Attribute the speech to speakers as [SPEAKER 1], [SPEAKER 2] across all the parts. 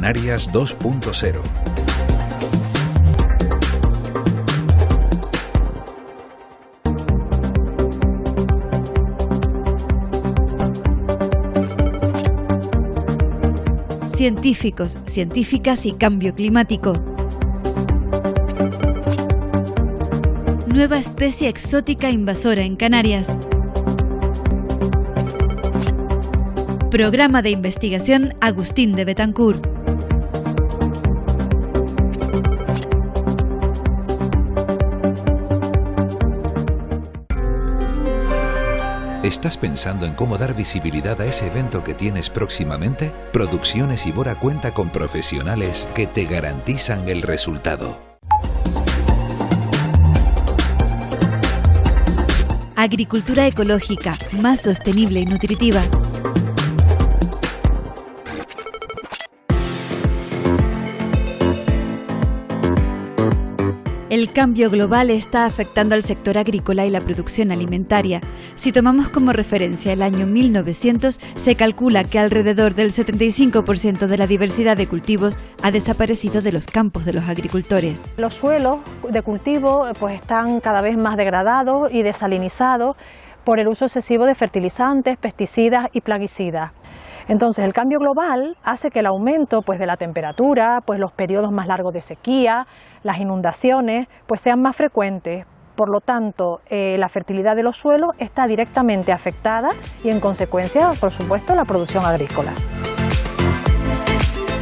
[SPEAKER 1] Canarias 2.0.
[SPEAKER 2] Científicos, científicas y cambio climático. Nueva especie exótica invasora en Canarias. Programa de investigación Agustín de Betancourt.
[SPEAKER 1] ¿Estás pensando en cómo dar visibilidad a ese evento que tienes próximamente? Producciones Ibora cuenta con profesionales que te garantizan el resultado.
[SPEAKER 2] Agricultura ecológica, más sostenible y nutritiva. El cambio global está afectando al sector agrícola y la producción alimentaria. Si tomamos como referencia el año 1900, se calcula que alrededor del 75% de la diversidad de cultivos ha desaparecido de los campos de los agricultores.
[SPEAKER 3] Los suelos de cultivo pues están cada vez más degradados y desalinizados por el uso excesivo de fertilizantes, pesticidas y plaguicidas. Entonces, el cambio global hace que el aumento pues, de la temperatura, pues, los periodos más largos de sequía, las inundaciones, pues, sean más frecuentes. Por lo tanto, la fertilidad de los suelos está directamente afectada y, en consecuencia, por supuesto, la producción agrícola.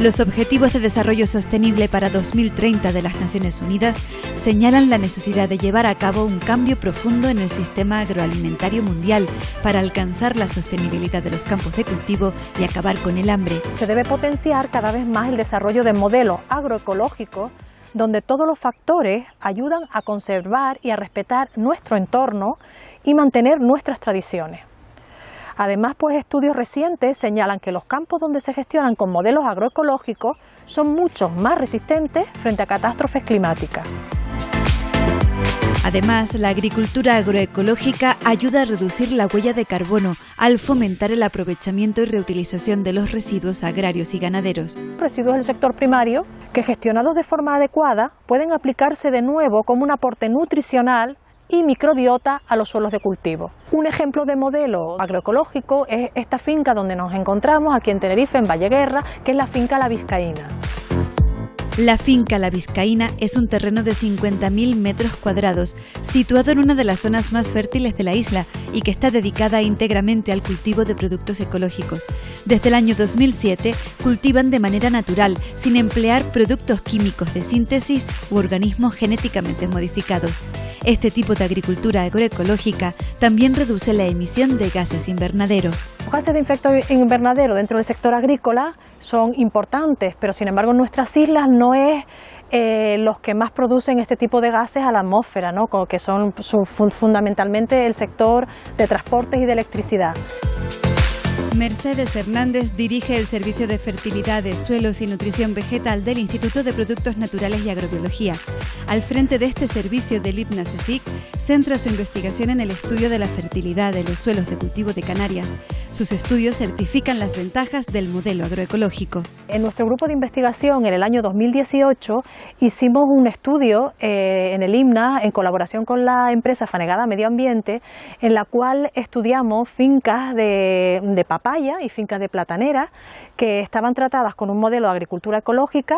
[SPEAKER 2] Los Objetivos de Desarrollo Sostenible para 2030 de las Naciones Unidas señalan la necesidad de llevar a cabo un cambio profundo en el sistema agroalimentario mundial para alcanzar la sostenibilidad de los campos de cultivo y acabar con el hambre.
[SPEAKER 3] Se debe potenciar cada vez más el desarrollo de modelos agroecológicos donde todos los factores ayudan a conservar y a respetar nuestro entorno y mantener nuestras tradiciones. Además, pues estudios recientes señalan que los campos donde se gestionan con modelos agroecológicos son mucho más resistentes frente a catástrofes climáticas.
[SPEAKER 2] Además, la agricultura agroecológica ayuda a reducir la huella de carbono al fomentar el aprovechamiento y reutilización de los residuos agrarios y ganaderos.
[SPEAKER 3] Residuos del sector primario que, gestionados de forma adecuada, pueden aplicarse de nuevo como un aporte nutricional y microbiota a los suelos de cultivo. Un ejemplo de modelo agroecológico es esta finca donde nos encontramos aquí en Tenerife, en Valleguerra, que es la finca La Vizcaína.
[SPEAKER 2] La finca La Vizcaína es un terreno de 50.000 metros cuadrados, situado en una de las zonas más fértiles de la isla y que está dedicada íntegramente al cultivo de productos ecológicos. Desde el año 2007 cultivan de manera natural, sin emplear productos químicos de síntesis u organismos genéticamente modificados. Este tipo de agricultura agroecológica también reduce la emisión de gases invernadero.
[SPEAKER 3] Los gases de efecto invernadero dentro del sector agrícola son importantes, pero sin embargo en nuestras islas no es los que más producen este tipo de gases a la atmósfera, ¿no? Que son fundamentalmente el sector de transportes y de electricidad.
[SPEAKER 2] Mercedes Hernández dirige el Servicio de Fertilidad de Suelos y Nutrición Vegetal del Instituto de Productos Naturales y Agrobiología. Al frente de este servicio del IPNA-CSIC, centra su investigación en el estudio de la fertilidad de los suelos de cultivo de Canarias. Sus estudios certifican las ventajas del modelo agroecológico.
[SPEAKER 3] En nuestro grupo de investigación, en el año 2018, hicimos un estudio en el IPNA, en colaboración con la empresa Fanegada Medio Ambiente, en la cual estudiamos fincas de papaya y fincas de platanera que estaban tratadas con un modelo de agricultura ecológica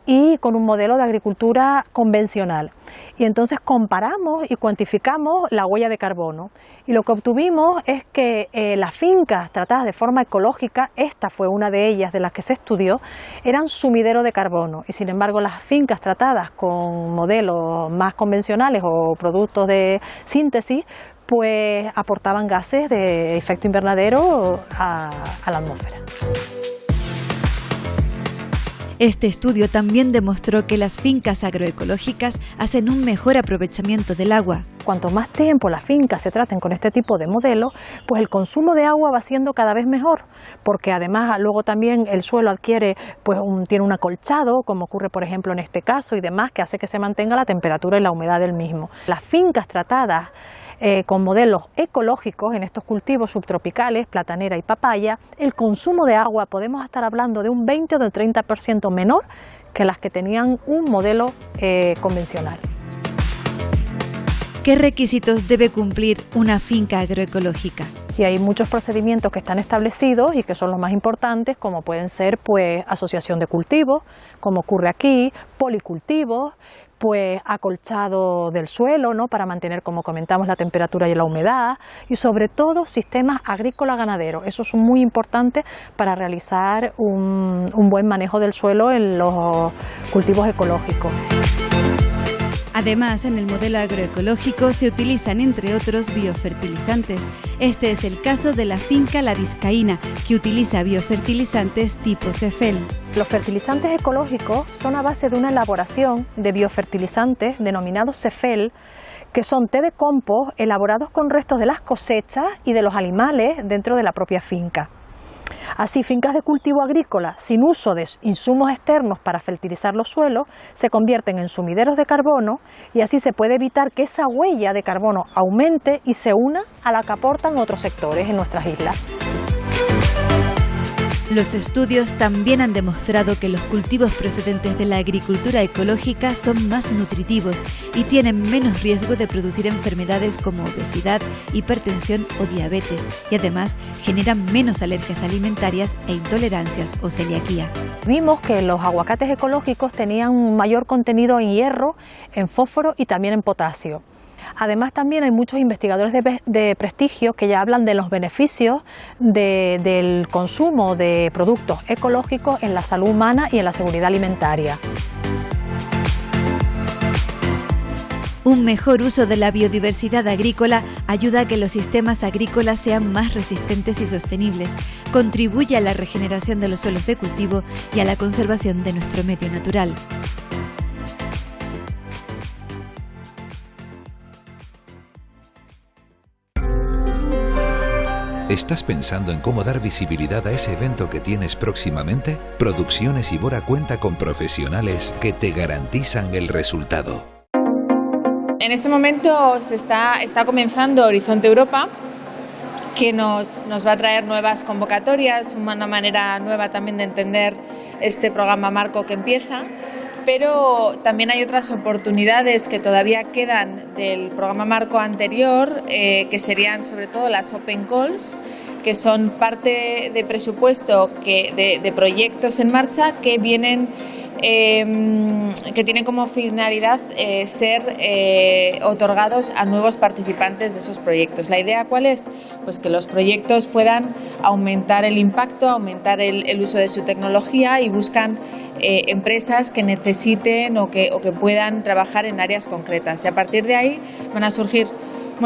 [SPEAKER 3] y con un modelo de agricultura convencional. Y entonces comparamos y cuantificamos la huella de carbono. Y lo que obtuvimos es que las fincas tratadas de forma ecológica, esta fue una de ellas de las que se estudió, eran sumidero de carbono. Y sin embargo las fincas tratadas con modelos más convencionales o productos de síntesis, pues aportaban gases de efecto invernadero a la atmósfera.
[SPEAKER 2] Este estudio también demostró que las fincas agroecológicas hacen un mejor aprovechamiento del agua.
[SPEAKER 3] Cuanto más tiempo las fincas se traten con este tipo de modelo, pues el consumo de agua va siendo cada vez mejor, porque además luego también el suelo adquiere, pues tiene un acolchado, como ocurre por ejemplo en este caso y demás, que hace que se mantenga la temperatura y la humedad del mismo. Las fincas tratadas con modelos ecológicos en estos cultivos subtropicales, platanera y papaya, el consumo de agua podemos estar hablando de un 20 o de 30% menor que las que tenían un modelo convencional.
[SPEAKER 2] ¿Qué requisitos debe cumplir una finca agroecológica?
[SPEAKER 3] Y hay muchos procedimientos que están establecidos y que son los más importantes, como pueden ser pues asociación de cultivos, como ocurre aquí, policultivos, pues acolchado del suelo, ¿no?, para mantener, como comentamos, la temperatura y la humedad, y sobre todo sistemas agrícola-ganaderos. Eso es muy importante para realizar un buen manejo del suelo en los cultivos ecológicos.
[SPEAKER 2] Además, en el modelo agroecológico se utilizan, entre otros, biofertilizantes. Este es el caso de la finca La Vizcaína, que utiliza biofertilizantes tipo CEFEL.
[SPEAKER 3] Los fertilizantes ecológicos son a base de una elaboración de biofertilizantes denominados CEFEL, que son té de compost elaborados con restos de las cosechas y de los animales dentro de la propia finca. Así, fincas de cultivo agrícola sin uso de insumos externos para fertilizar los suelos se convierten en sumideros de carbono, y así se puede evitar que esa huella de carbono aumente y se una a la que aportan otros sectores en nuestras islas.
[SPEAKER 2] Los estudios también han demostrado que los cultivos procedentes de la agricultura ecológica son más nutritivos y tienen menos riesgo de producir enfermedades como obesidad, hipertensión o diabetes, y además generan menos alergias alimentarias e intolerancias o celiaquía.
[SPEAKER 3] Vimos que los aguacates ecológicos tenían un mayor contenido en hierro, en fósforo y también en potasio. Además, también hay muchos investigadores de prestigio que ya hablan de los beneficios del consumo de productos ecológicos en la salud humana y en la seguridad alimentaria.
[SPEAKER 2] Un mejor uso de la biodiversidad agrícola ayuda a que los sistemas agrícolas sean más resistentes y sostenibles, contribuye a la regeneración de los suelos de cultivo y a la conservación de nuestro medio natural.
[SPEAKER 1] ¿Estás pensando en cómo dar visibilidad a ese evento que tienes próximamente? Producciones Ibora cuenta con profesionales que te garantizan el resultado.
[SPEAKER 4] En este momento está comenzando Horizonte Europa, que nos va a traer nuevas convocatorias, una manera nueva también de entender este programa marco que empieza. Pero también hay otras oportunidades que todavía quedan del programa marco anterior, que serían sobre todo las Open Calls, que son parte de presupuesto de proyectos en marcha que vienen que tienen como finalidad ser otorgados a nuevos participantes de esos proyectos. ¿La idea cuál es? Pues que los proyectos puedan aumentar el impacto, aumentar el uso de su tecnología, y buscan empresas que necesiten o que puedan trabajar en áreas concretas. Y a partir de ahí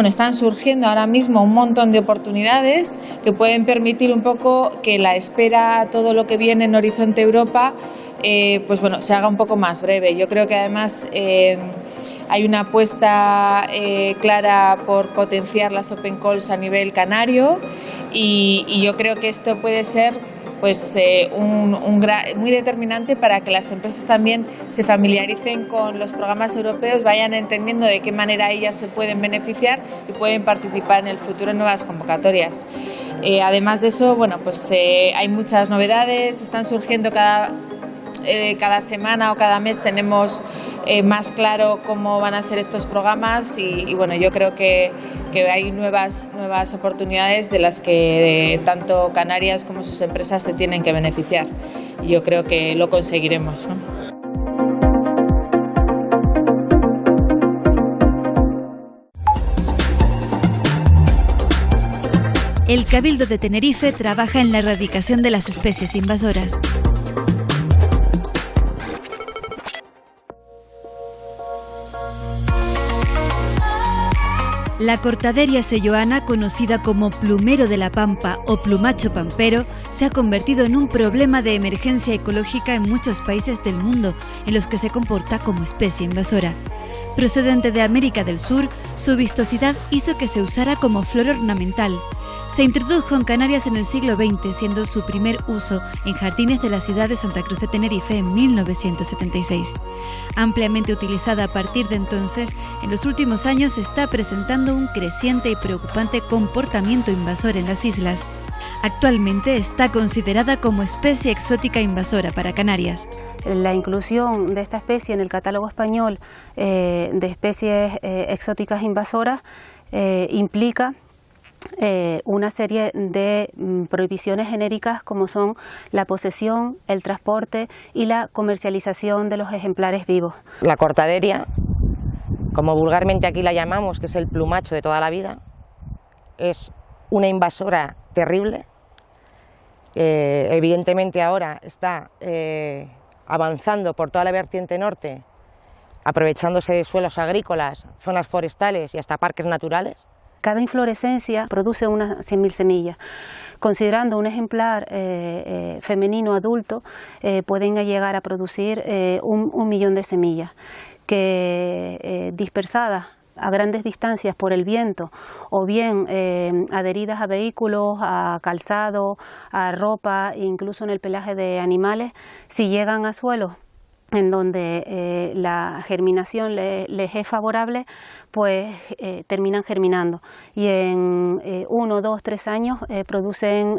[SPEAKER 4] están surgiendo ahora mismo un montón de oportunidades que pueden permitir un poco que la espera a todo lo que viene en Horizonte Europa se haga un poco más breve. Yo creo que además hay una apuesta clara por potenciar las Open Calls a nivel canario, y yo creo que esto puede ser muy determinante para que las empresas también se familiaricen con los programas europeos, vayan entendiendo de qué manera ellas se pueden beneficiar y pueden participar en el futuro en nuevas convocatorias. Además de eso, hay muchas novedades, están surgiendo cada semana o cada mes tenemos más claro cómo van a ser estos programas, y yo creo que hay nuevas oportunidades de las que tanto Canarias como sus empresas se tienen que beneficiar. Yo creo que lo conseguiremos, ¿no?
[SPEAKER 2] El Cabildo de Tenerife trabaja en la erradicación de las especies invasoras. La cortaderia selloana, conocida como plumero de la pampa o plumacho pampero, se ha convertido en un problema de emergencia ecológica en muchos países del mundo, en los que se comporta como especie invasora. Procedente de América del Sur, su vistosidad hizo que se usara como flor ornamental. Se introdujo en Canarias en el siglo XX, siendo su primer uso en jardines de la ciudad de Santa Cruz de Tenerife en 1976. Ampliamente utilizada a partir de entonces, en los últimos años está presentando un creciente y preocupante comportamiento invasor en las islas. Actualmente está considerada como especie exótica invasora para Canarias.
[SPEAKER 5] La inclusión de esta especie en el catálogo español de especies exóticas invasoras implica una serie de prohibiciones genéricas como son la posesión, el transporte y la comercialización de los ejemplares vivos.
[SPEAKER 6] La cortaderia, como vulgarmente aquí la llamamos, que es el plumacho de toda la vida, es una invasora terrible. Evidentemente ahora está avanzando por toda la vertiente norte, aprovechándose de suelos agrícolas, zonas forestales y hasta parques naturales.
[SPEAKER 5] Cada inflorescencia produce unas 100.000 semillas. Considerando un ejemplar femenino adulto, pueden llegar a producir 1.000.000 de semillas, que dispersadas a grandes distancias por el viento o bien adheridas a vehículos, a calzado, a ropa, incluso en el pelaje de animales, si llegan a suelos en donde la germinación les es favorable, pues terminan germinando y en 1, 2, 3 años producen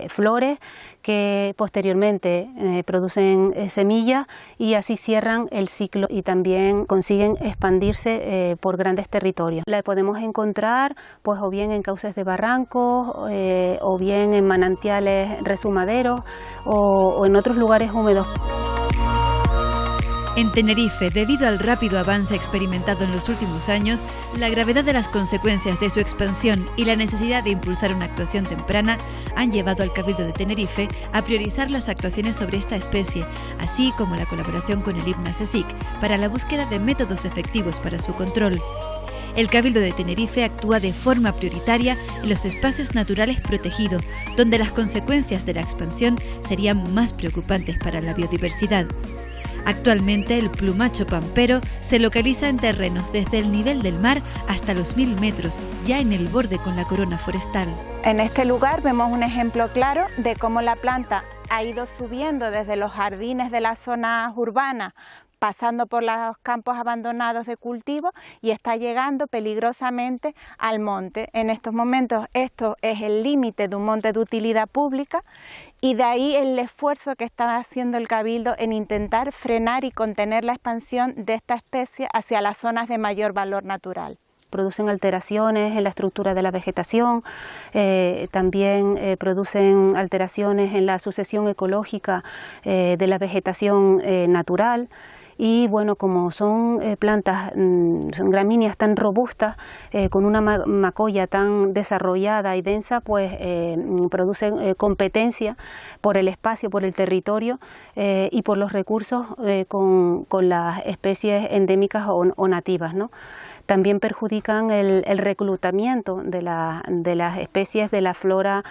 [SPEAKER 5] flores que posteriormente producen semillas y así cierran el ciclo y también consiguen expandirse por grandes territorios. La podemos encontrar pues o bien en cauces de barrancos o bien en manantiales resumaderos o en otros lugares húmedos.
[SPEAKER 2] En Tenerife, debido al rápido avance experimentado en los últimos años, la gravedad de las consecuencias de su expansión y la necesidad de impulsar una actuación temprana han llevado al Cabildo de Tenerife a priorizar las actuaciones sobre esta especie, así como la colaboración con el IPNA-CSIC para la búsqueda de métodos efectivos para su control. El Cabildo de Tenerife actúa de forma prioritaria en los espacios naturales protegidos, donde las consecuencias de la expansión serían más preocupantes para la biodiversidad. Actualmente el plumacho pampero se localiza en terrenos desde el nivel del mar hasta los 1.000 metros, ya en el borde con la corona forestal.
[SPEAKER 7] En este lugar vemos un ejemplo claro de cómo la planta ha ido subiendo desde los jardines de las zonas urbanas, pasando por los campos abandonados de cultivo y está llegando peligrosamente al monte. En estos momentos esto es el límite de un monte de utilidad pública y de ahí el esfuerzo que está haciendo el Cabildo en intentar frenar y contener la expansión de esta especie hacia las zonas de mayor valor natural.
[SPEAKER 5] Producen alteraciones en la estructura de la vegetación, también producen alteraciones en la sucesión ecológica de la vegetación natural. Y bueno, como son plantas, son gramíneas tan robustas, con una macolla tan desarrollada y densa, pues producen competencia por el espacio, por el territorio y por los recursos con las especies endémicas o nativas, ¿no? También perjudican el reclutamiento de las especies de la flora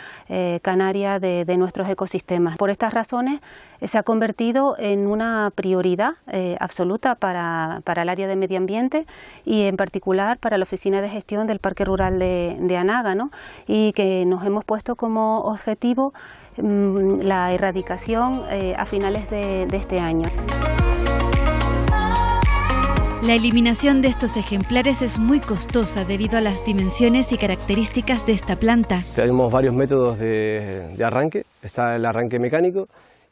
[SPEAKER 5] canaria de nuestros ecosistemas. Por estas razones se ha convertido en una prioridad absoluta para el área de medio ambiente y en particular para la Oficina de Gestión del Parque Rural de Anaga, ¿no? Y que nos hemos puesto como objetivo la erradicación a finales de este año.
[SPEAKER 2] La eliminación de estos ejemplares es muy costosa debido a las dimensiones y características de esta planta.
[SPEAKER 8] Tenemos varios métodos de arranque, está el arranque mecánico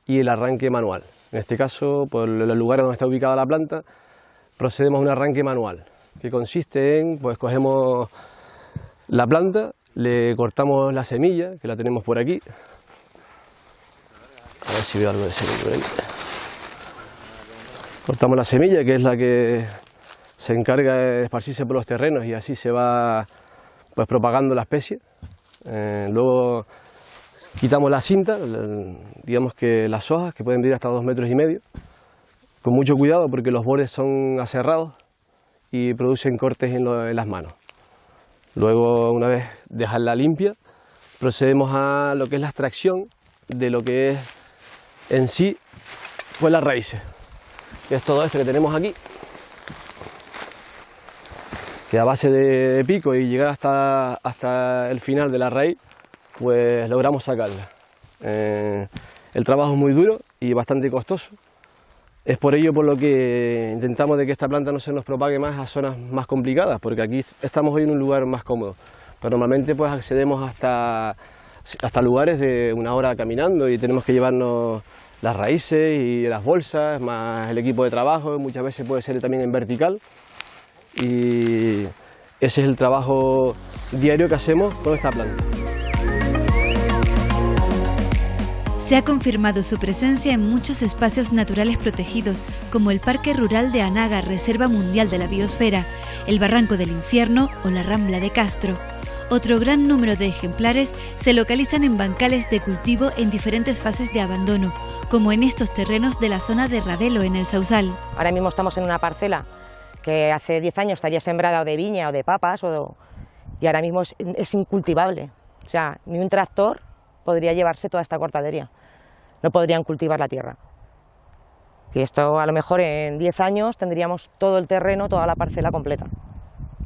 [SPEAKER 8] y el arranque manual. En este caso, por los lugares donde está ubicada la planta, procedemos a un arranque manual, que consiste en, pues cogemos la planta, le cortamos la semilla, que la tenemos por aquí. A ver si veo algo de semilla por ahí. Cortamos la semilla, que es la que se encarga de esparcirse por los terrenos y así se va pues propagando la especie. Luego quitamos la cinta, digamos que las hojas, que pueden medir hasta 2,5 metros, con mucho cuidado porque los bordes son aserrados y producen cortes en las manos. Luego, una vez dejarla limpia, procedemos a lo que es la extracción de lo que es en sí pues las raíces. Que es todo esto que tenemos aquí, que a base de pico y llegar hasta el final de la raíz, pues logramos sacarla. El trabajo es muy duro y bastante costoso. Es por ello por lo que intentamos de que esta planta no se nos propague más a zonas más complicadas, porque aquí estamos hoy en un lugar más cómodo. Pero normalmente pues accedemos hasta lugares de 1 hora caminando y tenemos que llevarnos las raíces y las bolsas, más el equipo de trabajo, muchas veces puede ser también en vertical. Y ese es el trabajo diario que hacemos con esta planta.
[SPEAKER 2] Se ha confirmado su presencia en muchos espacios naturales protegidos, como el Parque Rural de Anaga, Reserva Mundial de la Biosfera, el Barranco del Infierno o la Rambla de Castro. Otro gran número de ejemplares se localizan en bancales de cultivo en diferentes fases de abandono, como en estos terrenos de la zona de Ravelo, en el Sausal.
[SPEAKER 6] Ahora mismo estamos en una parcela que hace 10 años estaría sembrada de viña o de papas, y ahora mismo es incultivable. O sea, ni un tractor podría llevarse toda esta cortadería. No podrían cultivar la tierra. Y esto a lo mejor en 10 años tendríamos todo el terreno, toda la parcela completa.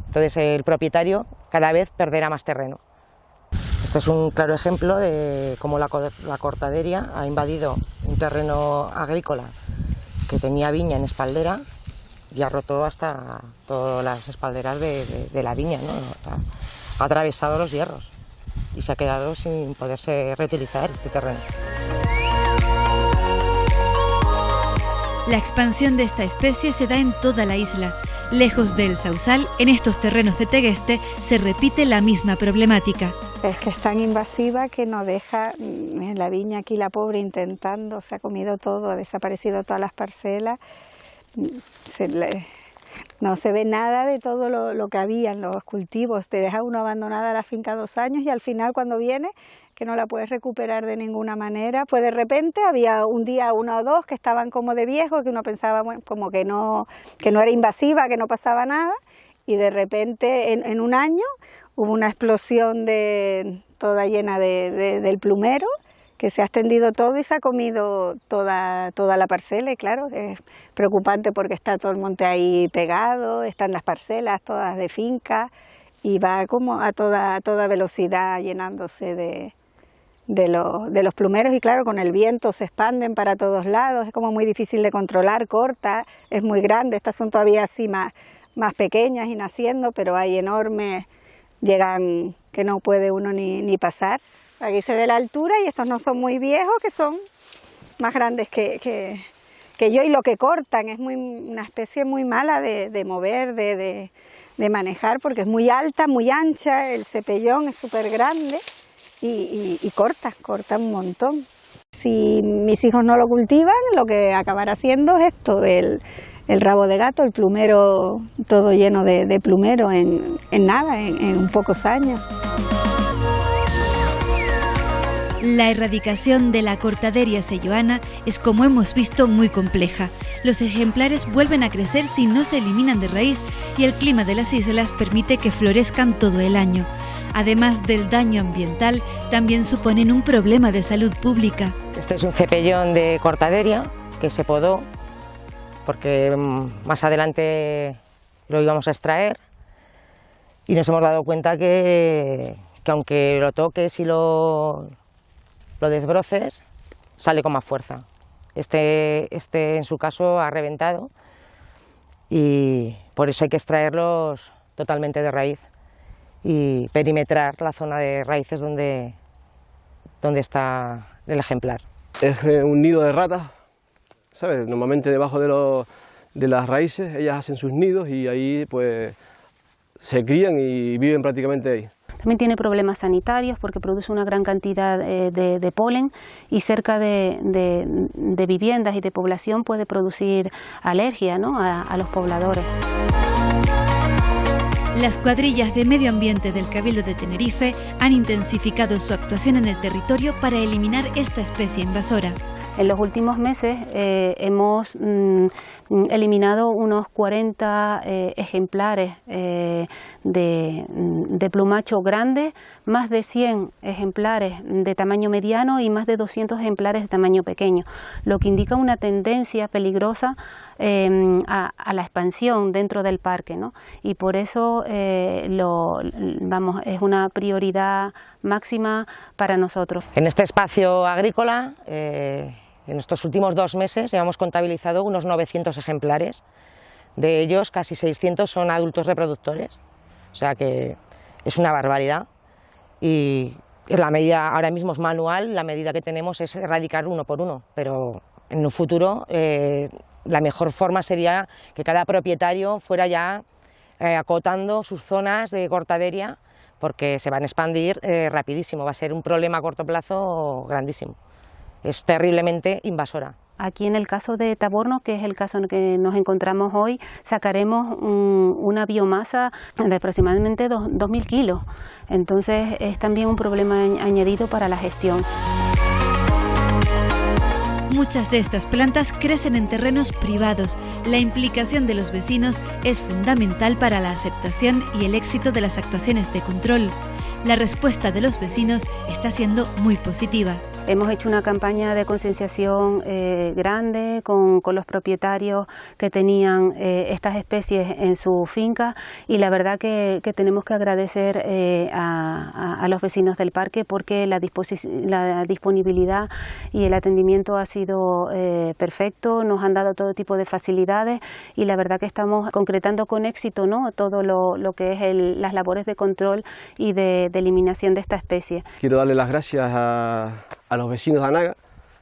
[SPEAKER 6] Entonces el propietario cada vez perderá más terreno. Este es un claro ejemplo de cómo la cortadería ha invadido un terreno agrícola que tenía viña en espaldera y ha roto hasta todas las espalderas de la viña, ¿no? Ha atravesado los hierros y se ha quedado sin poderse reutilizar este terreno.
[SPEAKER 2] La expansión de esta especie se da en toda la isla. Lejos del Sausal, en estos terrenos de Tegueste, se repite la misma problemática.
[SPEAKER 9] Es que es tan invasiva que no deja, en la viña aquí la pobre intentando, se ha comido todo, ha desaparecido todas las parcelas, no se ve nada de todo lo que había en los cultivos. Te deja uno abandonada la finca 2 años y al final cuando viene, que no la puedes recuperar de ninguna manera, pues de repente había un día 1 o 2 que estaban como de viejo, que uno pensaba bueno, como que no era invasiva, que no pasaba nada, y de repente en 1 año hubo una explosión toda llena del plumero, que se ha extendido todo y se ha comido toda la parcela, y claro, es preocupante porque está todo el monte ahí pegado, están las parcelas todas de finca y va como a toda velocidad llenándose de los plumeros, y claro, con el viento se expanden para todos lados, es como muy difícil de controlar, corta, es muy grande, estas son todavía así más pequeñas y naciendo, pero hay enormes, llegan que no puede uno ni pasar. Aquí se ve la altura y estos no son muy viejos, que son más grandes que yo, y lo que cortan es una especie muy mala de mover, de manejar, porque es muy alta, muy ancha, el cepellón es súper grande y corta un montón. Si mis hijos no lo cultivan, lo que acabará haciendo es esto, el rabo de gato, el plumero, todo lleno de plumero en nada, en pocos años.
[SPEAKER 2] La erradicación de la cortaderia selloana es, como hemos visto, muy compleja. Los ejemplares vuelven a crecer si no se eliminan de raíz y el clima de las islas permite que florezcan todo el año. Además del daño ambiental, también suponen un problema de salud pública.
[SPEAKER 6] Este es un cepellón de cortaderia que se podó porque más adelante lo íbamos a extraer y nos hemos dado cuenta que aunque lo toques y lo desbroces, sale con más fuerza. Este en su caso ha reventado y por eso hay que extraerlos totalmente de raíz y perimetrar la zona de raíces donde está el ejemplar.
[SPEAKER 8] Es un nido de ratas, ¿sabes? Normalmente debajo de las raíces ellas hacen sus nidos y ahí pues se crían y viven prácticamente ahí.
[SPEAKER 5] También tiene problemas sanitarios porque produce una gran cantidad de polen y cerca de viviendas y de población puede producir alergia, ¿no?, a los pobladores.
[SPEAKER 2] Las cuadrillas de medio ambiente del Cabildo de Tenerife han intensificado su actuación en el territorio para eliminar esta especie invasora.
[SPEAKER 5] En los últimos meses hemos eliminado unos 40 ejemplares de plumacho grande, más de 100 ejemplares de tamaño mediano y más de 200 ejemplares de tamaño pequeño, lo que indica una tendencia peligrosa a la expansión dentro del parque, ¿no? Y por eso es una prioridad máxima para nosotros.
[SPEAKER 6] En este espacio agrícola, en estos últimos 2 meses, hemos contabilizado unos 900 ejemplares. De ellos, casi 600 son adultos reproductores. O sea que es una barbaridad. Y la medida ahora mismo es manual, la medida que tenemos es erradicar uno por uno. Pero en un futuro, la mejor forma sería que cada propietario fuera ya acotando sus zonas de cortadería, porque se van a expandir rapidísimo. Va a ser un problema a corto plazo grandísimo. Es terriblemente invasora.
[SPEAKER 5] Aquí en el caso de Taborno, que es el caso en el que nos encontramos hoy, sacaremos una biomasa de aproximadamente 2.000 kilos. Entonces es también un problema añadido para la gestión.
[SPEAKER 2] Muchas de estas plantas crecen en terrenos privados. La implicación de los vecinos es fundamental para la aceptación y el éxito de las actuaciones de control. La respuesta de los vecinos está siendo muy positiva.
[SPEAKER 5] Hemos hecho una campaña de concienciación grande con los propietarios que tenían estas especies en su finca, y la verdad que tenemos que agradecer a los vecinos del parque, porque la disponibilidad y el atendimiento ha sido perfecto. Nos han dado todo tipo de facilidades y la verdad que estamos concretando con éxito, ¿no?, todo lo que es las labores de control y de eliminación de esta especie.
[SPEAKER 8] Quiero darle las gracias a los vecinos de Anaga,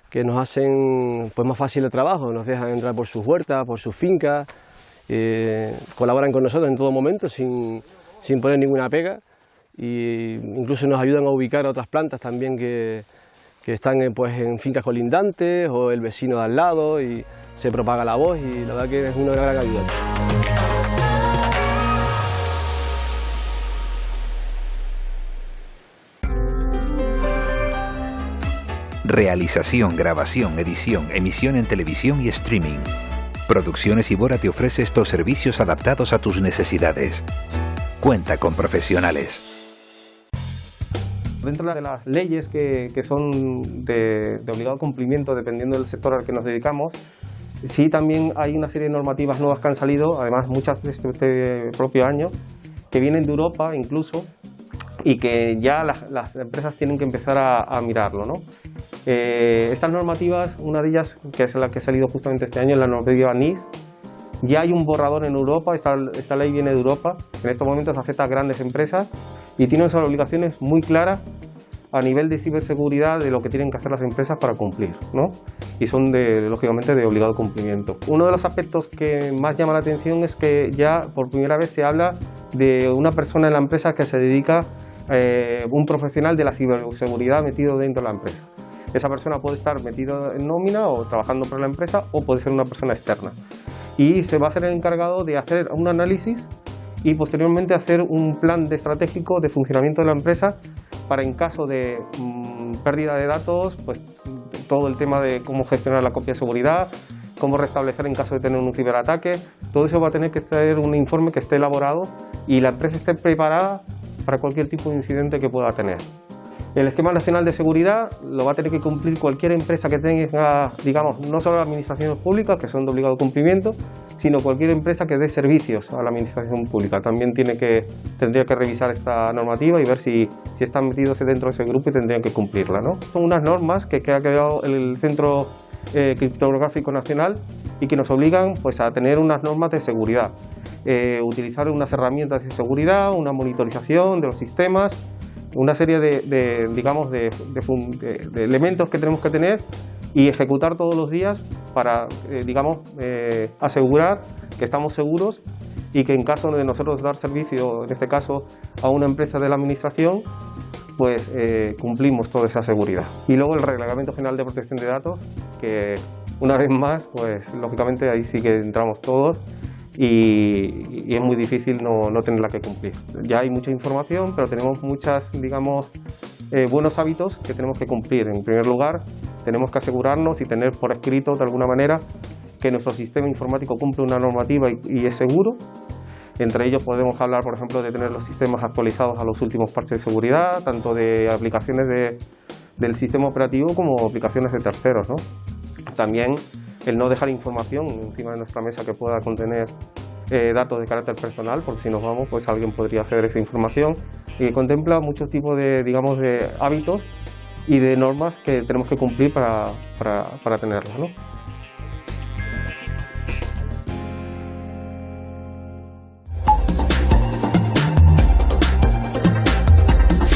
[SPEAKER 8] que nos hacen pues más fácil el trabajo, nos dejan entrar por sus huertas, por sus fincas, colaboran con nosotros en todo momento sin poner ninguna pega, e incluso nos ayudan a ubicar a otras plantas también que están pues en fincas colindantes o el vecino de al lado, y se propaga la voz, y la verdad que es una gran ayuda.
[SPEAKER 1] Realización, grabación, edición, emisión en televisión y streaming. Producciones Ibora te ofrece estos servicios adaptados a tus necesidades. Cuenta con profesionales.
[SPEAKER 10] Dentro de las leyes que son de obligado cumplimiento, dependiendo del sector al que nos dedicamos, sí también hay una serie de normativas nuevas que han salido, además muchas de este propio año, que vienen de Europa incluso, y que ya las empresas tienen que empezar a mirarlo, ¿no? Estas normativas, una de ellas, que es la que ha salido justamente este año, es la normativa NIS. Ya hay un borrador en Europa, esta ley viene de Europa, en estos momentos afecta a grandes empresas y tiene unas obligaciones muy claras a nivel de ciberseguridad de lo que tienen que hacer las empresas para cumplir, ¿no? Y son lógicamente de obligado cumplimiento. Uno de los aspectos que más llama la atención es que ya por primera vez se habla de una persona en la empresa que se dedica, un profesional de la ciberseguridad metido dentro de la empresa. Esa persona puede estar metido en nómina o trabajando para la empresa, o puede ser una persona externa. Y se va a ser el encargado de hacer un análisis y posteriormente hacer un plan estratégico de funcionamiento de la empresa para, en caso de pérdida de datos, pues todo el tema de cómo gestionar la copia de seguridad, cómo restablecer en caso de tener un ciberataque. Todo eso va a tener que traer un informe que esté elaborado y la empresa esté preparada para cualquier tipo de incidente que pueda tener. El Esquema Nacional de Seguridad lo va a tener que cumplir cualquier empresa que tenga, digamos, no solo las administraciones públicas, que son de obligado cumplimiento, sino cualquier empresa que dé servicios a la administración pública. También tendría que revisar esta normativa y ver si están metidos dentro de ese grupo y tendrían que cumplirla, ¿no? Son unas normas que ha creado el Centro Criptográfico Nacional y que nos obligan pues a tener unas normas de seguridad, utilizar unas herramientas de seguridad, una monitorización de los sistemas, una serie de elementos que tenemos que tener y ejecutar todos los días para, asegurar que estamos seguros y que en caso de nosotros dar servicio, en este caso a una empresa de la administración, pues cumplimos toda esa seguridad. Y luego el Reglamento General de Protección de Datos, que una vez más, pues lógicamente ahí sí que entramos todos y es muy difícil no tenerla que cumplir. Ya hay mucha información, pero tenemos muchas, buenos hábitos que tenemos que cumplir. En primer lugar, Tenemos que asegurarnos y tener por escrito de alguna manera que nuestro sistema informático cumple una normativa y es seguro. Entre ellos podemos hablar, por ejemplo, de tener los sistemas actualizados a los últimos parches de seguridad, tanto de aplicaciones del sistema operativo como aplicaciones de terceros, ¿no? También el no dejar información encima de nuestra mesa que pueda contener datos de carácter personal, porque si nos vamos, pues alguien podría acceder a esa información, y contempla muchos tipos de, digamos, de hábitos y de normas que tenemos que cumplir para tenerlas, ¿no?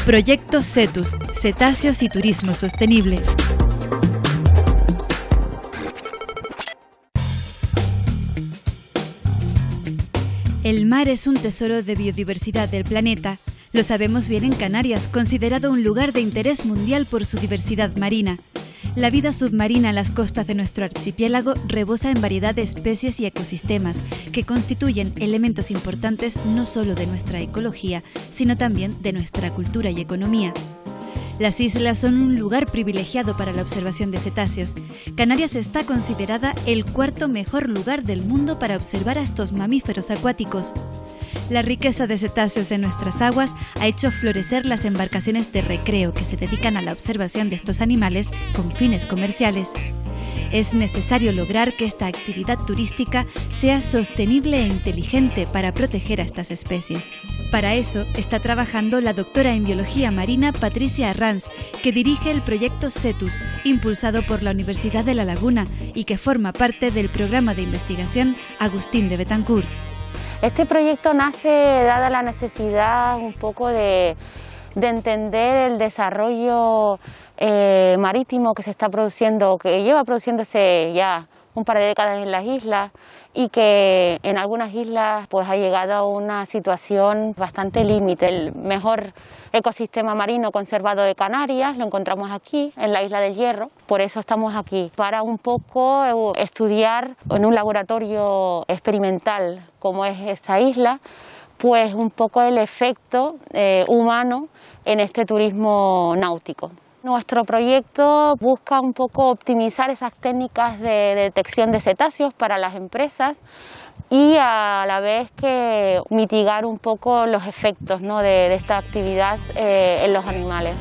[SPEAKER 2] Proyecto CETUS, Cetáceos y Turismo Sostenible. El mar es un tesoro de biodiversidad del planeta. Lo sabemos bien en Canarias, considerado un lugar de interés mundial por su diversidad marina. La vida submarina en las costas de nuestro archipiélago rebosa en variedad de especies y ecosistemas que constituyen elementos importantes no solo de nuestra ecología, sino también de nuestra cultura y economía. Las islas son un lugar privilegiado para la observación de cetáceos. Canarias está considerada el cuarto mejor lugar del mundo para observar a estos mamíferos acuáticos. La riqueza de cetáceos en nuestras aguas ha hecho florecer las embarcaciones de recreo que se dedican a la observación de estos animales con fines comerciales. Es necesario lograr que esta actividad turística sea sostenible e inteligente para proteger a estas especies. Para eso está trabajando la doctora en Biología Marina Patricia Arranz, que dirige el proyecto CETUS, impulsado por la Universidad de La Laguna y que forma parte del programa de investigación Agustín de Betancourt.
[SPEAKER 11] Este proyecto nace dada la necesidad un poco de entender el desarrollo marítimo que se está produciendo, que lleva produciéndose ya un par de décadas en las islas y que en algunas islas pues ha llegado a una situación bastante límite. El mejor ecosistema marino conservado de Canarias lo encontramos aquí, en la isla del Hierro. Por eso estamos aquí, para un poco estudiar en un laboratorio experimental como es esta isla, pues un poco el efecto humano en este turismo náutico. Nuestro proyecto busca un poco optimizar esas técnicas de detección de cetáceos para las empresas y a la vez que mitigar un poco los efectos, ¿no?, de esta actividad en los animales.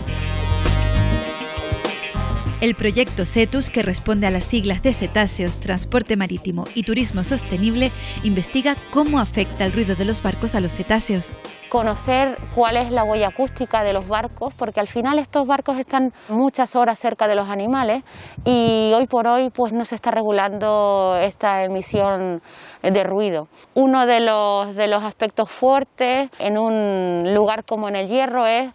[SPEAKER 2] El proyecto CETUS, que responde a las siglas de cetáceos, transporte marítimo y turismo sostenible, investiga cómo afecta el ruido de los barcos a los cetáceos.
[SPEAKER 11] Conocer cuál es la huella acústica de los barcos, porque al final estos barcos están muchas horas cerca de los animales y hoy por hoy pues no se está regulando esta emisión de ruido. Uno de los aspectos fuertes en un lugar como en el Hierro es,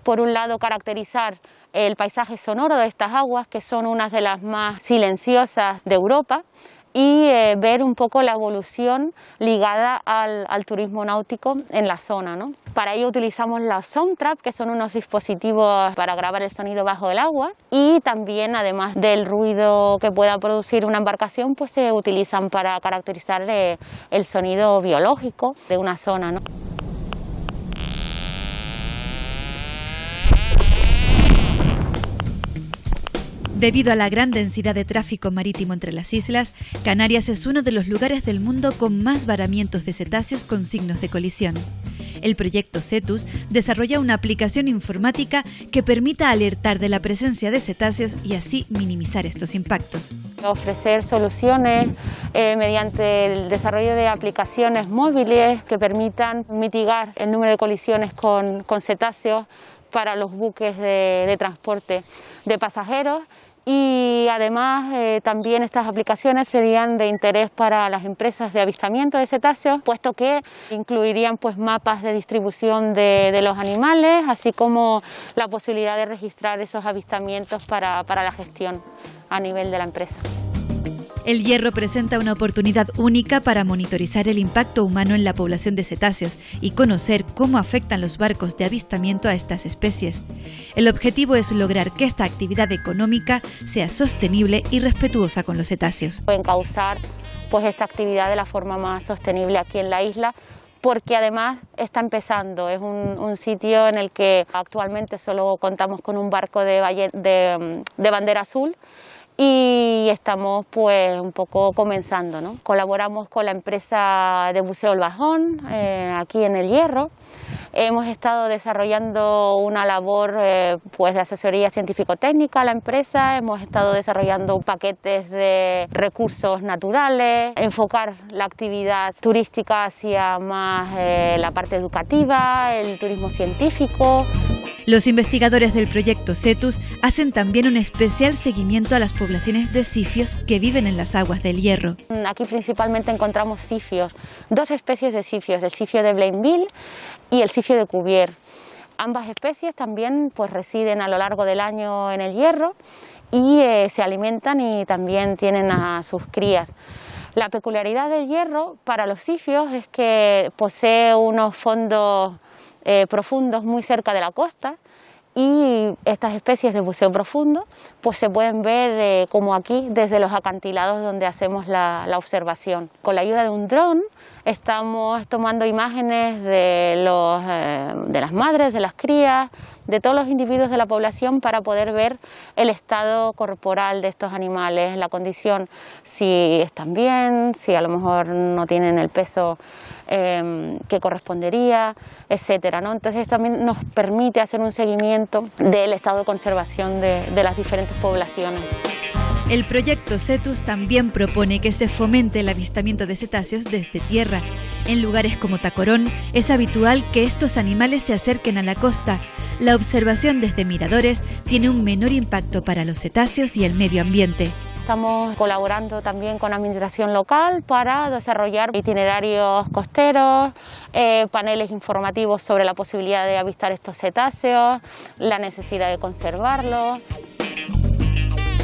[SPEAKER 11] por un lado, caracterizar el paisaje sonoro de estas aguas, que son unas de las más silenciosas de Europa, y ver un poco la evolución ligada al turismo náutico en la zona, ¿no? Para ello utilizamos los Soundtrap, que son unos dispositivos para grabar el sonido bajo el agua, y también, además del ruido que pueda producir una embarcación, pues se utilizan para caracterizar el sonido biológico de una zona, ¿no?
[SPEAKER 2] Debido a la gran densidad de tráfico marítimo entre las islas, Canarias es uno de los lugares del mundo con más varamientos de cetáceos con signos de colisión. El proyecto CETUS desarrolla una aplicación informática que permita alertar de la presencia de cetáceos y así minimizar estos impactos.
[SPEAKER 11] Ofrecer soluciones mediante el desarrollo de aplicaciones móviles que permitan mitigar el número de colisiones con cetáceos para los buques de transporte de pasajeros. Y además también estas aplicaciones serían de interés para las empresas de avistamiento de cetáceos, puesto que incluirían pues mapas de distribución de los animales, así como la posibilidad de registrar esos avistamientos para la gestión a nivel de la empresa.
[SPEAKER 2] El Hierro presenta una oportunidad única para monitorizar el impacto humano en la población de cetáceos y conocer cómo afectan los barcos de avistamiento a estas especies. El objetivo es lograr que esta actividad económica sea sostenible y respetuosa con los cetáceos.
[SPEAKER 11] Encauzar pues esta actividad de la forma más sostenible aquí en la isla, porque además está empezando. Es un sitio en el que actualmente solo contamos con un barco de bandera azul y estamos pues un poco comenzando, ¿no? Colaboramos con la empresa de Buceo El Bajón, aquí en El Hierro. Hemos estado desarrollando una labor pues de asesoría científico-técnica a la empresa, hemos estado desarrollando paquetes de recursos naturales, enfocar la actividad turística hacia más la parte educativa, el turismo científico.
[SPEAKER 2] Los investigadores del proyecto Cetus hacen también un especial seguimiento a las poblaciones de cifios que viven en las aguas del Hierro.
[SPEAKER 11] Aquí principalmente encontramos cifios, 2 especies de cifios, el cifio de Blainville y el cifio de Cuvier. Ambas especies también pues residen a lo largo del año en el Hierro y se alimentan y también tienen a sus crías. La peculiaridad del Hierro para los cifios es que posee unos fondos profundos muy cerca de la costa y estas especies de buceo profundo pues se pueden ver como aquí desde los acantilados donde hacemos la observación. Con la ayuda de un dron estamos tomando imágenes de las madres, de las crías, de todos los individuos de la población para poder ver el estado corporal de estos animales, la condición, si están bien, si a lo mejor no tienen el peso que correspondería, etcétera, ¿no? Entonces también nos permite hacer un seguimiento del estado de conservación de las diferentes poblaciones.
[SPEAKER 2] El proyecto Cetus también propone que se fomente el avistamiento de cetáceos desde tierra. En lugares como Tacorón es habitual que estos animales se acerquen a la costa. La observación desde miradores tiene un menor impacto para los cetáceos y el medio ambiente.
[SPEAKER 11] Estamos colaborando también con la administración local para desarrollar itinerarios costeros, paneles informativos sobre la posibilidad de avistar estos cetáceos, la necesidad de conservarlos.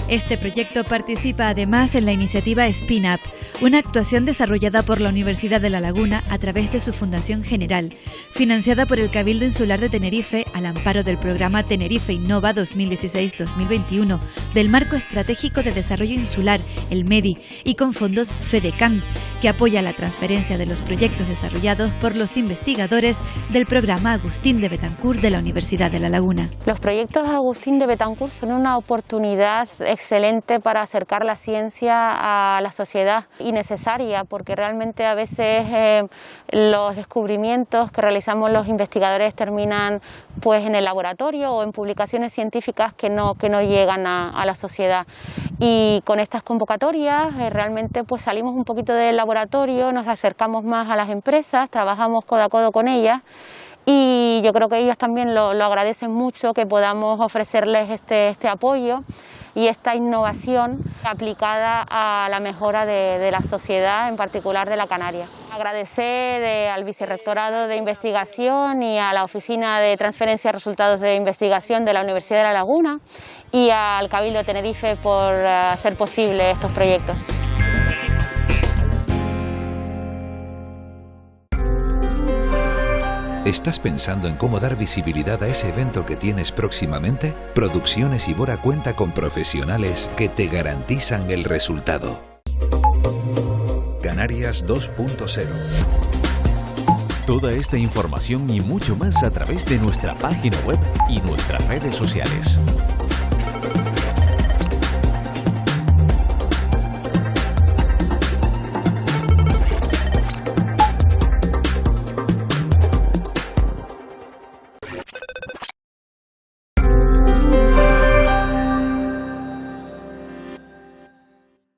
[SPEAKER 2] Este proyecto participa además en la iniciativa Spin Up, una actuación desarrollada por la Universidad de La Laguna a través de su Fundación General, financiada por el Cabildo Insular de Tenerife al amparo del programa Tenerife Innova 2016-2021 del Marco Estratégico de Desarrollo Insular, el MEDI, y con fondos FEDECAN, que apoya la transferencia de los proyectos desarrollados por los investigadores del programa Agustín de Betancourt de la Universidad de La Laguna.
[SPEAKER 11] Los proyectos Agustín de Betancourt son una oportunidad excelente para acercar la ciencia a la sociedad y necesaria, porque realmente a veces los descubrimientos que realizamos los investigadores terminan pues en el laboratorio o en publicaciones científicas que no llegan a la sociedad. Y con estas convocatorias realmente pues salimos un poquito del laboratorio, nos acercamos más a las empresas, trabajamos codo a codo con ellas. Y yo creo que ellos también lo agradecen mucho que podamos ofrecerles este apoyo y esta innovación aplicada a la mejora de la sociedad, en particular de la Canaria. Agradecer al Vicerrectorado de Investigación y a la Oficina de Transferencia de Resultados de Investigación de la Universidad de La Laguna y al Cabildo de Tenerife por hacer posible estos proyectos.
[SPEAKER 1] ¿Estás pensando en cómo dar visibilidad a ese evento que tienes próximamente? Producciones Ibora cuenta con profesionales que te garantizan el resultado. Canarias 2.0.
[SPEAKER 12] Toda esta información y mucho más a través de nuestra página web y nuestras redes sociales.